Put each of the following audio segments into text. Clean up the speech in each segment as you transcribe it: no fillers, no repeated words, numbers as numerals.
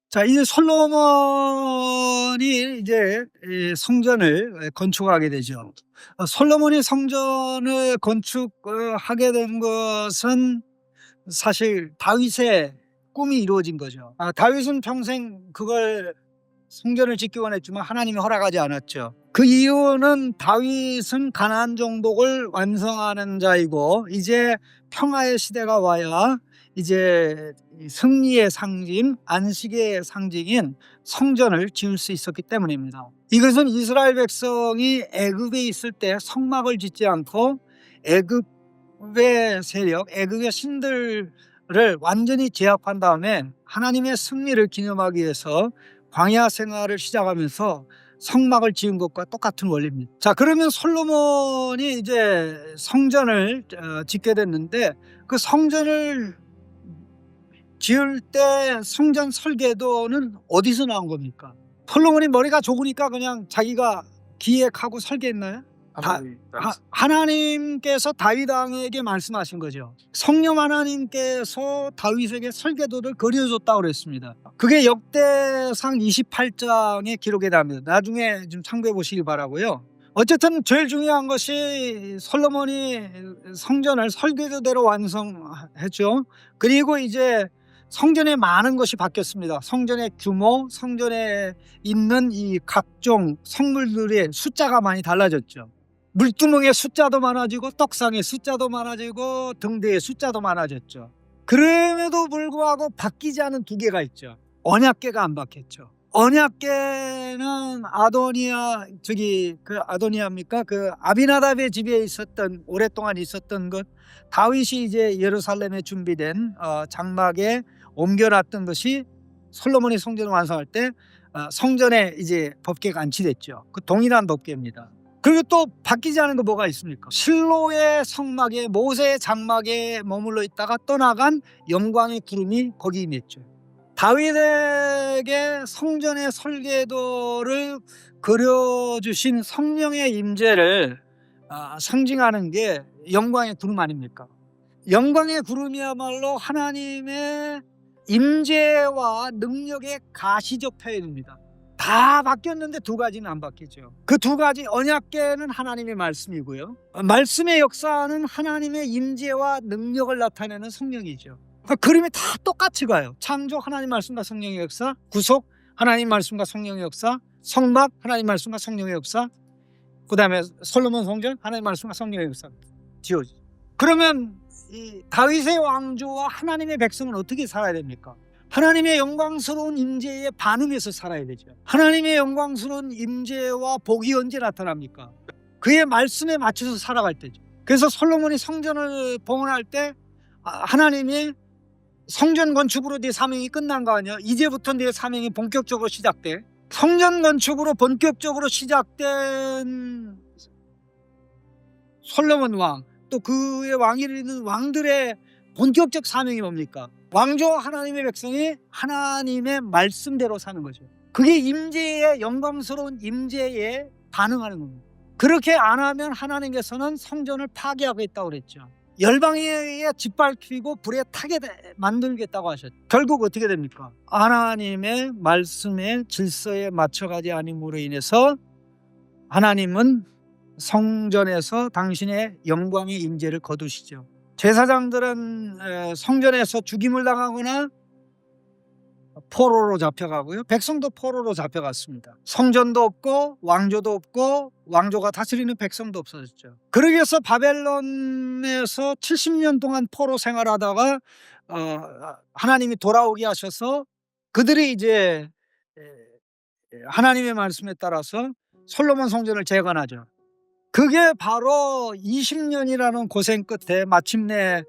자, 이제 솔로몬이 이제 이 성전을 건축하게 되죠. 솔로몬이 성전을 건축하게 된 것은 사실 다윗의 꿈이 이루어진 거죠. 다윗은 평생 그걸 성전을 짓기 원했지만 하나님이 허락하지 않았죠. 그 이유는 다윗은 가나안 정복을 완성하는 자이고 이제 평화의 시대가 와야 이제 승리의 상징, 안식의 상징인 성전을 지을 수 있었기 때문입니다. 이것은 이스라엘 백성이 애굽에 있을 때 성막을 짓지 않고 애굽의 세력, 애굽의 신들을 완전히 제압한 다음에 하나님의 승리를 기념하기 위해서 광야 생활을 시작하면서 성막을 지은 것과 똑같은 원리입니다. 자, 그러면 솔로몬이 이제 성전을 짓게 됐는데 그 성전을 지을 때 성전 설계도는 어디서 나온 겁니까? 솔로몬이 머리가 좋으니까 그냥 자기가 기획하고 설계했나요? 하나님께서 다윗 왕에게 말씀하신 거죠. 성령 하나님께서 다윗에게 설계도를 그려줬다고 그랬습니다. 그게 역대상 28장에 기록이 됩니다. 나중에 좀 참고해 보시기 바라고요. 어쨌든 제일 중요한 것이 솔로몬이 성전을 설계도대로 완성했죠. 그리고 이제 성전에 많은 것이 바뀌었습니다. 성전의 규모, 성전에 있는 이 각종 성물들의 숫자가 많이 달라졌죠. 물두멍의 숫자도 많아지고 떡상의 숫자도 많아지고 등대의 숫자도 많아졌죠. 그럼에도 불구하고 바뀌지 않은 두 개가 있죠. 언약궤가 안 바뀌었죠. 언약궤는 아도니아입니까? 그 아비나답의 집에 있었던, 오랫동안 있었던 것, 다윗이 이제 예루살렘에 준비된 장막에 옮겨놨던 것이 솔로몬이 성전을 완성할 때 성전에 이제 법궤가 안치됐죠. 그 동일한 법궤입니다. 그리고 또 바뀌지 않은 거 뭐가 있습니까? 실로의 성막에, 모세의 장막에 머물러 있다가 떠나간 영광의 구름이 거기 임했죠. 다윗에게 성전의 설계도를 그려주신 성령의 임재를 상징하는 게 영광의 구름 아닙니까? 영광의 구름이야말로 하나님의 임재와 능력의 가시적 표현입니다. 다 바뀌었는데 두 가지는 안 바뀌죠. 그 두 가지, 언약궤는 하나님의 말씀이고요, 말씀의 역사는 하나님의 임재와 능력을 나타내는 성령이죠. 그림이 다 똑같이 가요. 창조 하나님 말씀과 성령의 역사, 구속 하나님 말씀과 성령의 역사, 성막 하나님 말씀과 성령의 역사, 그 다음에 솔로몬 성전 하나님 말씀과 성령의 역사 지어지죠. 그러면 이 다윗의 왕조와 하나님의 백성은 어떻게 살아야 됩니까? 하나님의 영광스러운 임재에 반응해서 살아야 되죠. 하나님의 영광스러운 임재와 복이 언제 나타납니까? 그의 말씀에 맞춰서 살아갈 때죠. 그래서 솔로몬이 성전을 봉헌할 때 하나님이 성전 건축으로 네 사명이 끝난 거 아니야? 이제부터 네 사명이 본격적으로 시작돼. 성전 건축으로 본격적으로 시작된 솔로몬 왕, 또 그의 왕이 있는 왕들의 본격적 사명이 뭡니까? 왕조와 하나님의 백성이 하나님의 말씀대로 사는 거죠. 그게 임재의, 영광스러운 임재에 반응하는 겁니다. 그렇게 안 하면 하나님께서는 성전을 파괴하겠다고 그랬죠. 열방에 짓밟히고 불에 타게 만들겠다고 하셨죠. 결국 어떻게 됩니까? 하나님의 말씀의 질서에 맞춰가지 않음으로 인해서 하나님은 성전에서 당신의 영광의 임재를 거두시죠. 제사장들은 성전에서 죽임을 당하거나 포로로 잡혀가고요, 백성도 포로로 잡혀갔습니다. 성전도 없고 왕조도 없고 왕조가 다스리는 백성도 없어졌죠. 그러기 위해서 바벨론에서 70년 동안 포로 생활하다가 하나님이 돌아오게 하셔서 그들이 이제 하나님의 말씀에 따라서 솔로몬 성전을 재건하죠. 그게 바로 20년이라는 고생 끝에 마침내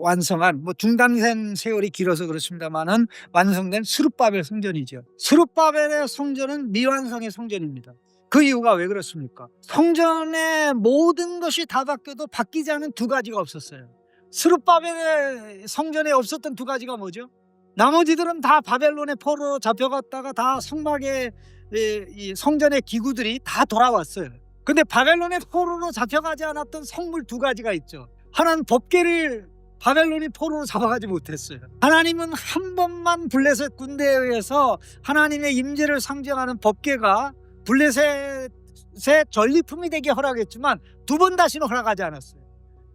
완성한, 중단된 세월이 길어서 그렇습니다만은 완성된 스룹바벨 성전이죠. 스룹바벨의 성전은 미완성의 성전입니다. 그 이유가 왜 그렇습니까? 성전의 모든 것이 다 바뀌어도 바뀌지 않은 두 가지가 없었어요. 스룹바벨의 성전에 없었던 두 가지가 뭐죠? 나머지들은 다 바벨론의 포로로 잡혀갔다가 다 성막의 이 성전의 기구들이 다 돌아왔어요. 근데 바벨론의 포로로 잡혀가지 않았던 성물 두 가지가 있죠. 하나는 법궤를 바벨론이 포로로 잡아가지 못했어요. 하나님은 한 번만 블레셋 군대에 의해서 하나님의 임재를 상징하는 법궤가 블레셋의 전리품이 되게 허락했지만 두 번 다시는 허락하지 않았어요.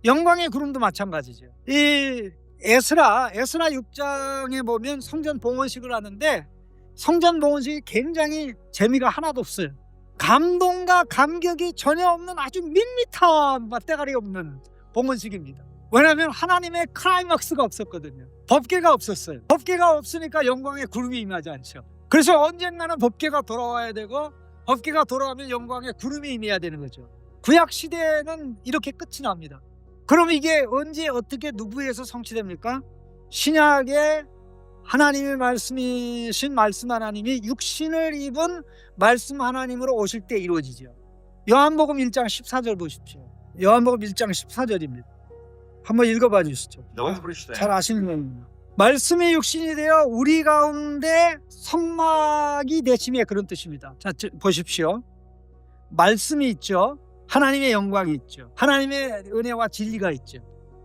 영광의 구름도 마찬가지죠. 이 에스라 6장에 보면 성전 봉헌식을 하는데 성전 봉헌식이 굉장히 재미가 하나도 없어요. 감동과 감격이 전혀 없는 아주 밋밋한 맛대가리 없는 봉헌식입니다. 왜냐하면 하나님의 클라이막스가 없었거든요. 법궤가 없었어요. 법궤가 없으니까 영광의 구름이 임하지 않죠. 그래서 언젠가는 법궤가 돌아와야 되고 법궤가 돌아오면 영광의 구름이 임해야 되는 거죠. 구약 시대는 이렇게 끝이 납니다. 그럼 이게 언제 어떻게 누구에서 성취됩니까? 신약에 하나님의 말씀이신 말씀 하나님이 육신을 입은 말씀 하나님으로 오실 때 이루어지죠. 요한복음 1장 14절 보십시오. 요한복음 1장 14절입니다. 한번 읽어봐 주시죠. 잘 아시는 겁니다. 말씀이 육신이 되어 우리 가운데 성막이 되심에, 그런 뜻입니다. 자, 보십시오. 말씀이 있죠. 하나님의 영광이 있죠. 하나님의 은혜와 진리가 있죠.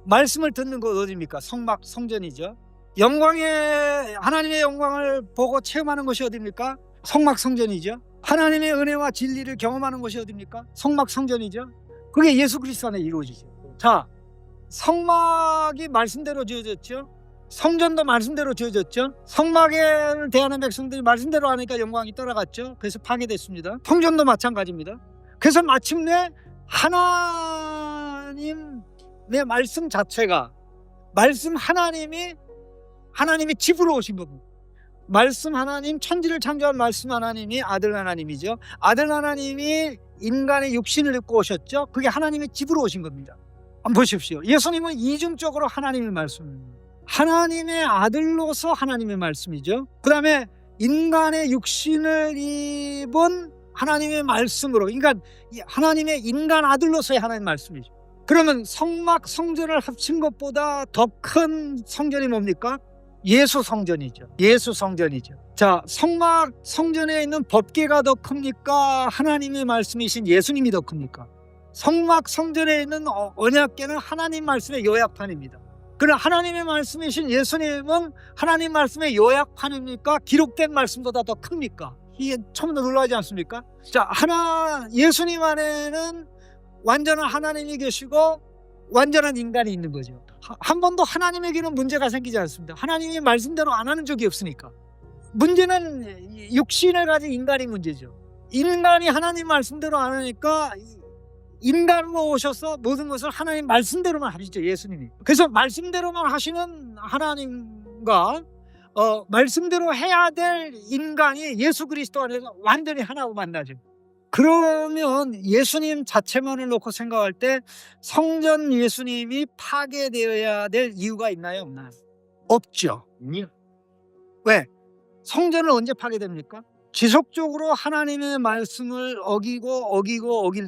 말씀을 듣는 곳 어디입니까? 성막, 성전이죠. 하나님의 영광을 보고 체험하는 것이 어디입니까? 성막, 성전이죠. 하나님의 은혜와 진리를 경험하는 것이 어디입니까? 성막, 성전이죠. 그게 예수 그리스도 안에 이루어지죠. 자, 성막이 말씀대로 지어졌죠. 성전도 말씀대로 지어졌죠. 성막을 대하는 백성들이 말씀대로 하니까 영광이 떠나갔죠. 그래서 파괴됐습니다. 성전도 마찬가지입니다. 그래서 마침내 하나님의 말씀 자체가, 말씀 하나님이 집으로 오신 겁니다. 말씀 하나님, 천지를 창조한 말씀 하나님이 아들 하나님이죠. 아들 하나님이 인간의 육신을 입고 오셨죠. 그게 하나님의 집으로 오신 겁니다. 한번 보십시오. 예수님은 이중적으로 하나님의 말씀입니다. 하나님의 아들로서 하나님의 말씀이죠. 그 다음에 인간의 육신을 입은 하나님의 말씀으로, 그러니까 하나님의 인간 아들로서의 하나님의 말씀이죠. 그러면 성막, 성전을 합친 것보다 더 큰 성전이 뭡니까? 예수 성전이죠. 예수 성전이죠. 자, 성막, 성전에 있는 법궤가 더 큽니까? 하나님의 말씀이신 예수님이 더 큽니까? 성막, 성전에 있는 언약궤는 하나님 말씀의 요약판입니다. 그러나 하나님의 말씀이신 예수님은 하나님 말씀의 요약판입니까? 기록된 말씀보다 더 큽니까? 이게 처음부터 놀라지 않습니까? 자, 예수님 안에는 완전한 하나님이 계시고 완전한 인간이 있는 거죠. 한 번도 하나님에게는 문제가 생기지 않습니다. 하나님이 말씀대로 안 하는 적이 없으니까. 문제는 육신을 가진 인간이 문제죠. 인간이 하나님 말씀대로 안 하니까 인간으로 오셔서 모든 것을 하나님 말씀대로만 하시죠, 예수님이. 그래서 말씀대로만 하시는 하나님과 말씀대로 해야 될 인간이 예수 그리스도 안에서 완전히 하나로 만나죠. 그러면 예수님 자체만을 놓고 생각할 때 성전 예수님이 파괴되어야 될 이유가 있나요, 없나요? 없죠. 왜? 성전을 언제 파괴됩니까? 지속적으로 하나님의 말씀을 어길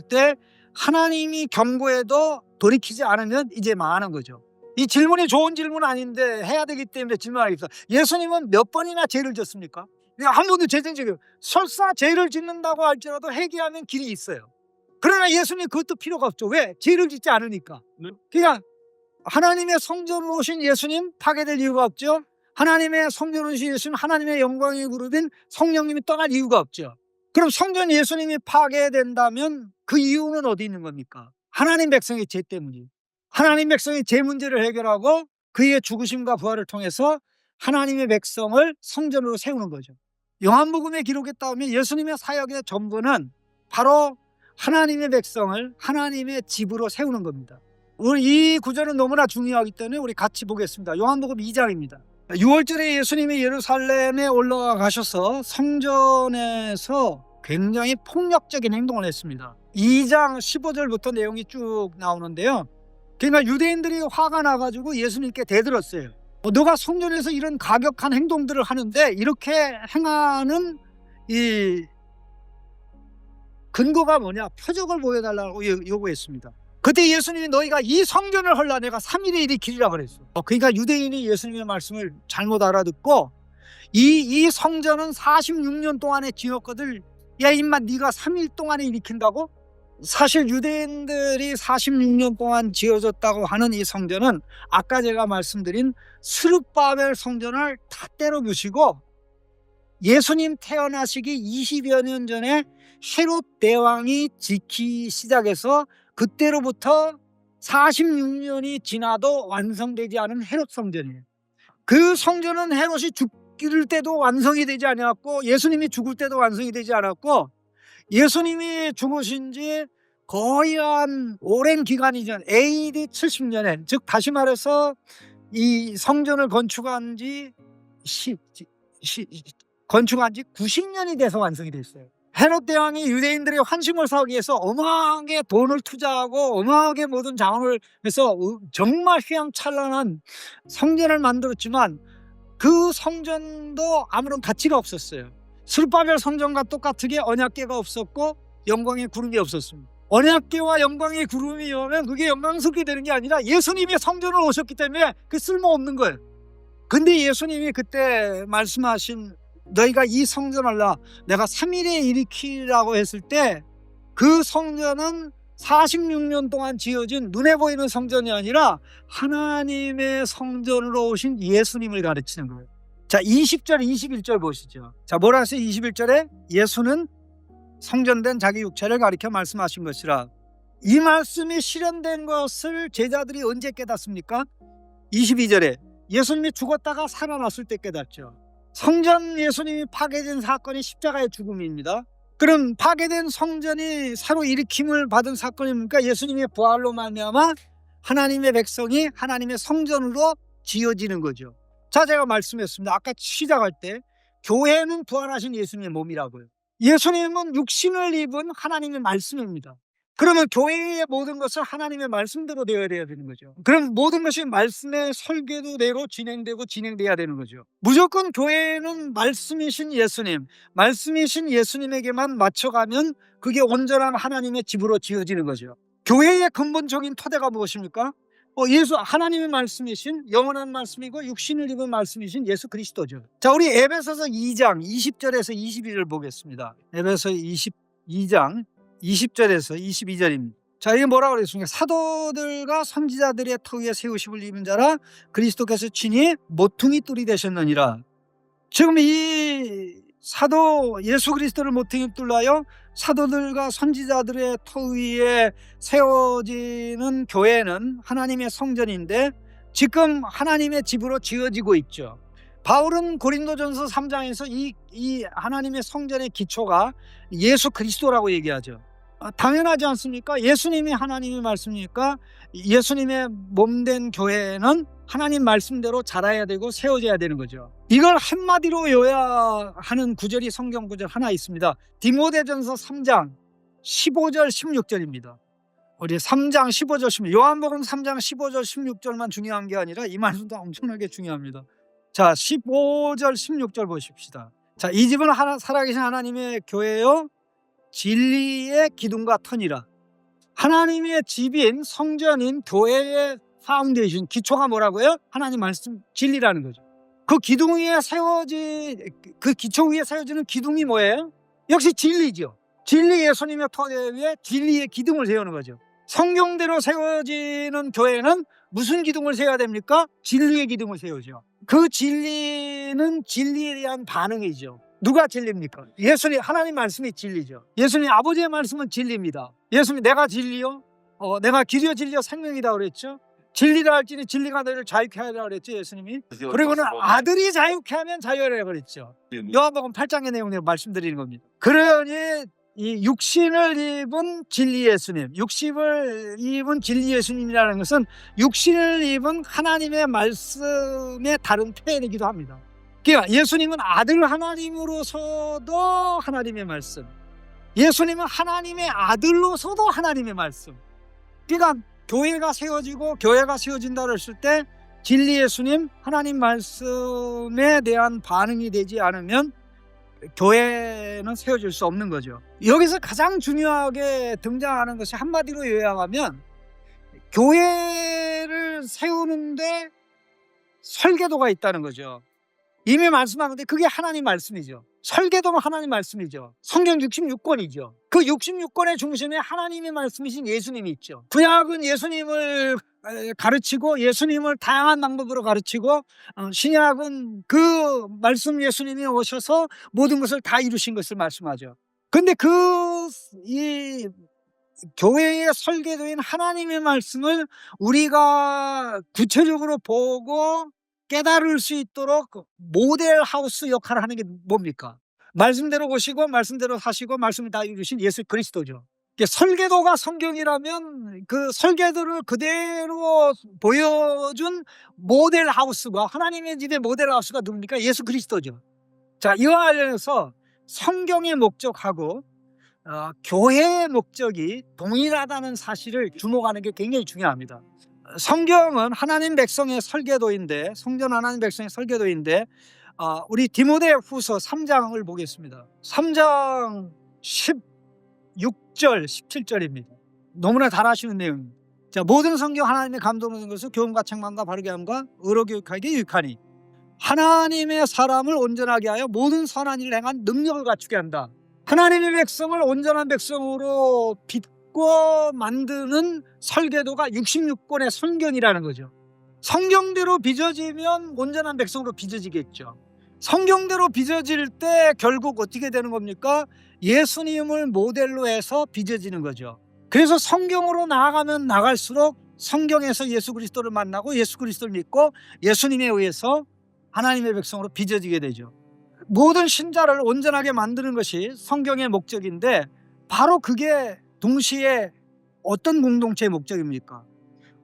때 하나님이 경고해도 돌이키지 않으면 이제 망하는 거죠. 이 질문이 좋은 질문 아닌데 해야 되기 때문에 질문하겠습니다. 예수님은 몇 번이나 죄를 졌습니까? 한 번도 죄진 적이 없어요. 설사 죄를 짓는다고 할지라도 회개하면 길이 있어요. 그러나 예수님 그것도 필요가 없죠. 왜? 죄를 짓지 않으니까. 그러니까 하나님의 성전으로 오신 예수님 파괴될 이유가 없죠. 하나님의 성전으로 오신 예수님, 하나님의 영광의 그룹인 성령님이 떠날 이유가 없죠. 그럼 성전 예수님이 파괴된다면 그 이유는 어디 있는 겁니까? 하나님 백성의 죄 때문이에요. 하나님 백성의 죄 문제를 해결하고 그의 죽으심과 부활을 통해서 하나님의 백성을 성전으로 세우는 거죠. 요한복음의 기록에 따르면 예수님의 사역의 전부는 바로 하나님의 백성을 하나님의 집으로 세우는 겁니다. 우리 이 구절은 너무나 중요하기 때문에 우리 같이 보겠습니다. 요한복음 2장입니다. 6월절에 예수님이 예루살렘에 올라가 가셔서 성전에서 굉장히 폭력적인 행동을 했습니다. 2장 15절부터 내용이 쭉 나오는데요. 그러니까 유대인들이 화가 나가지고 예수님께 대들었어요. 너가 성전에서 이런 가격한 행동들을 하는데 이렇게 행하는 이 근거가 뭐냐? 표적을 보여달라고 요구했습니다. 그때 예수님이 너희가 이 성전을 헐라 내가 3일에 일으키리라 그랬어. 그러니까 유대인이 예수님의 말씀을 잘못 알아듣고 이 성전은 46년 동안에 지었거든. 야 임마 네가 3일 동안에 일으킨다고? 사실 유대인들이 46년 동안 지어졌다고 하는 이 성전은 아까 제가 말씀드린 스룹바벨 성전을 다 때려 부시고 예수님 태어나시기 20여 년 전에 헤롯 대왕이 짓기 시작해서 그때로부터 46년이 지나도 완성되지 않은 헤롯 성전이에요. 그 성전은 헤롯이 죽을 때도 완성이 되지 않았고 예수님이 죽을 때도 완성이 되지 않았고 예수님이 죽으신 지 거의 한 오랜 기간이 전 AD 70년에 즉 다시 말해서 이 성전을 건축한 지 90년이 돼서 완성이 됐어요. 헤롯 대왕이 유대인들의 환심을 사기 위해서 어마하게 돈을 투자하고 어마하게 모든 자원을 해서 정말 휘황찬란한 성전을 만들었지만 그 성전도 아무런 가치가 없었어요. 스룹바벨 성전과 똑같게 언약궤가 없었고 영광의 구름이 없었습니다. 언약궤와 영광의 구름이 오면 그게 영광스럽게 되는 게 아니라 예수님이 성전으로 오셨기 때문에 그 쓸모없는 거예요. 근데 예수님이 그때 말씀하신 너희가 이 성전을 내가 3일에 일으키라고 했을 때 그 성전은 46년 동안 지어진 눈에 보이는 성전이 아니라 하나님의 성전으로 오신 예수님을 가르치는 거예요. 자, 20절 21절 보시죠. 자, 뭐라 하세요? 21절에 예수는 성전된 자기 육체를 가리켜 말씀하신 것이라. 이 말씀이 실현된 것을 제자들이 언제 깨닫습니까? 22절에 예수님이 죽었다가 살아났을 때 깨닫죠. 성전 예수님이 파괴된 사건이 십자가의 죽음입니다. 그럼 파괴된 성전이 새로 일으킴을 받은 사건입니까? 예수님의 부활로 말미암아 하나님의 백성이 하나님의 성전으로 지어지는 거죠. 자, 제가 말씀했습니다. 아까 시작할 때 교회는 부활하신 예수님의 몸이라고요. 예수님은 육신을 입은 하나님의 말씀입니다. 그러면 교회의 모든 것을 하나님의 말씀대로 되어야 되는 거죠. 그럼 모든 것이 말씀의 설계도대로 진행돼야 되는 거죠. 무조건 교회는 말씀이신 예수님, 말씀이신 예수님에게만 맞춰가면 그게 온전한 하나님의 집으로 지어지는 거죠. 교회의 근본적인 토대가 무엇입니까? 하나님의 말씀이신 영원한 말씀이고 육신을 입은 말씀이신 예수 그리스도죠. 자, 우리 에베소서 2장 20절에서 22절 보겠습니다. 에베소 22장 20절에서 22절입니다. 자, 이게 뭐라고 그랬습니까? 사도들과 선지자들의 터 위에 세우심을 입은 자라 그리스도께서 친히 모퉁이 뚫이 되셨느니라. 지금 이 사도 예수 그리스도를 모퉁이 뚫어요 사도들과 선지자들의 터 위에 세워지는 교회는 하나님의 성전인데 지금 하나님의 집으로 지어지고 있죠. 바울은 고린도전서 3장에서 이 하나님의 성전의 기초가 예수 그리스도라고 얘기하죠. 당연하지 않습니까? 예수님이 하나님의 말씀이니까 예수님의 몸된 교회는 하나님 말씀대로 자라야 되고 세워져야 되는 거죠. 이걸 한마디로 요약하는 구절이 성경 구절 하나 있습니다. 디모데전서 3장 15절 16절입니다. 우리 3장 15절 16절 요한복음 3장 15절 16절만 중요한 게 아니라 이 말씀도 엄청나게 중요합니다. 자, 15절 16절 보십시다. 자, 이 집은 살아계신 하나님의 교회요 진리의 기둥과 터니라. 하나님의 집인 성전인 교회의 파운데이션 기초가 뭐라고요? 하나님 말씀 진리라는 거죠. 그 기둥 위에 그 기초 위에 세워지는 기둥이 뭐예요? 역시 진리죠. 진리 예수님의 토대 위에 진리의 기둥을 세우는 거죠. 성경대로 세워지는 교회는 무슨 기둥을 세워야 됩니까? 진리의 기둥을 세우죠. 그 진리는 진리에 대한 반응이죠. 누가 진리입니까? 예수님 하나님 말씀이 진리죠. 예수님 아버지의 말씀은 진리입니다. 예수님 내가 진리요? 내가 길이요 진리요 생명이다 그랬죠. 진리라 할지니 진리가 너희를 자유케 하리라 그랬죠 예수님이. 그리고는 아들이 자유케 하면 자유하리라 그랬죠. 요한복음 8장의 내용을 말씀드리는 겁니다. 그러니 이 육신을 입은 진리 예수님, 육신을 입은 진리 예수님이라는 것은 육신을 입은 하나님의 말씀의 다른 표현이기도 합니다. 그러니까 예수님은 아들 하나님으로서도 하나님의 말씀, 예수님은 하나님의 아들로서도 하나님의 말씀. 그러니까 교회가 세워지고 교회가 세워진다 그랬을 때 진리 예수님 하나님 말씀에 대한 반응이 되지 않으면 교회는 세워질 수 없는 거죠. 여기서 가장 중요하게 등장하는 것이 한마디로 요약하면 교회를 세우는데 설계도가 있다는 거죠. 이미 말씀하는데 그게 하나님 말씀이죠. 설계도는 하나님 말씀이죠. 성경 66권이죠. 그 66권의 중심에 하나님의 말씀이신 예수님이 있죠. 구약은 예수님을 가르치고 예수님을 다양한 방법으로 가르치고, 신약은 그 말씀 예수님이 오셔서 모든 것을 다 이루신 것을 말씀하죠. 근데 이 교회의 설계도인 하나님의 말씀을 우리가 구체적으로 보고 깨달을 수 있도록 모델하우스 역할을 하는 게 뭡니까? 말씀대로 보시고 말씀대로 사시고 말씀을 다 이루신 예수 그리스도죠. 설계도가 성경이라면 그 설계도를 그대로 보여준 모델하우스가, 하나님의 집의 모델하우스가 누굽니까? 예수 그리스도죠. 자, 이와 관련해서 성경의 목적하고 교회의 목적이 동일하다는 사실을 주목하는 게 굉장히 중요합니다. 성경은 하나님 백성의 설계도인데, 성전 하나님 백성의 설계도인데, 우리 디모데 후서 3장을 보겠습니다. 3장 16절 17절입니다. 너무나 잘 아시는 내용입니다. 자, 모든 성경 하나님의 감동하는 것을 교훈과 책망과 바르게 함과 의로 교육하기에 유익하니 하나님의 사람을 온전하게 하여 모든 선한 일을 행한 능력을 갖추게 한다. 하나님의 백성을 온전한 백성으로 빚고 만드는 설계도가 66권의 성경이라는 거죠. 성경대로 빚어지면 온전한 백성으로 빚어지겠죠. 성경대로 빚어질 때 결국 어떻게 되는 겁니까? 예수님을 모델로 해서 빚어지는 거죠. 그래서 성경으로 나아가면 나갈수록 성경에서 예수 그리스도를 만나고 예수 그리스도를 믿고 예수님에 의해서 하나님의 백성으로 빚어지게 되죠. 모든 신자를 온전하게 만드는 것이 성경의 목적인데, 바로 그게 동시에 어떤 공동체의 목적입니까?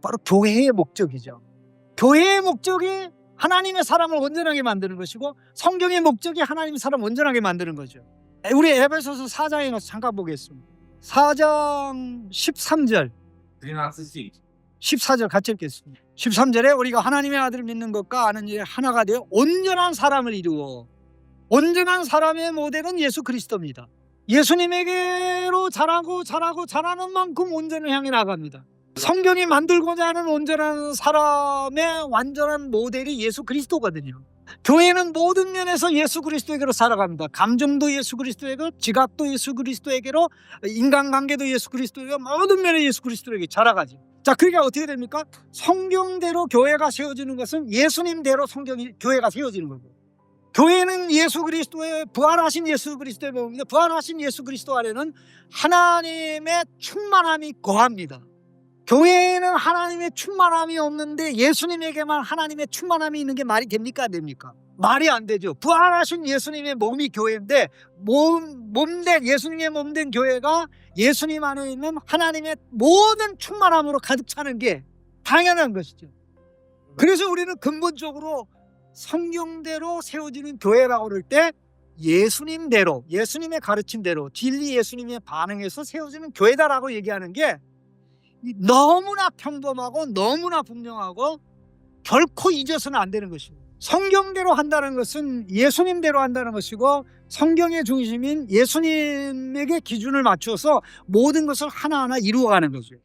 바로 교회의 목적이죠. 교회의 목적이 하나님의 사람을 온전하게 만드는 것이고, 성경의 목적이 하나님의 사람을 온전하게 만드는 거죠. 우리 에베소서 4장에 가서 잠깐 보겠습니다. 4장 13절 14절 같이 읽겠습니다. 13절에 우리가 하나님의 아들을 믿는 것과 아는 일에 하나가 되어 온전한 사람을 이루어, 온전한 사람의 모델은 예수 그리스도입니다. 예수님에게로 자라는 만큼 온전을 향해 나갑니다. 성경이 만들고자 하는 온전한 사람의 완전한 모델이 예수 그리스도거든요. 교회는 모든 면에서 예수 그리스도에게로 살아갑니다. 감정도 예수 그리스도에게로, 지각도 예수 그리스도에게로, 인간관계도 예수 그리스도에게로, 모든 면에 예수 그리스도에게 자라가죠. 자, 그러니까 어떻게 됩니까? 성경대로 교회가 세워지는 것은 예수님대로 교회가 세워지는 거고, 교회는 예수 그리스도의 부활하신 예수 그리스도의 몸인데, 부활하신 예수 그리스도 안에는 하나님의 충만함이 거합니다. 교회에는 하나님의 충만함이 없는데 예수님에게만 하나님의 충만함이 있는 게 말이 됩니까? 안 됩니까? 말이 안 되죠. 부활하신 예수님의 몸이 교회인데, 몸된 예수님의 몸된 교회가 예수님 안에 있는 하나님의 모든 충만함으로 가득 차는 게 당연한 것이죠. 그래서 우리는 근본적으로 성경대로 세워지는 교회라고 그럴 때 예수님대로, 예수님의 가르침대로, 진리 예수님의 반응에서 세워지는 교회다라고 얘기하는 게 너무나 평범하고 너무나 분명하고 결코 잊어서는 안 되는 것입니다. 성경대로 한다는 것은 예수님대로 한다는 것이고, 성경의 중심인 예수님에게 기준을 맞춰서 모든 것을 하나하나 이루어가는 거죠.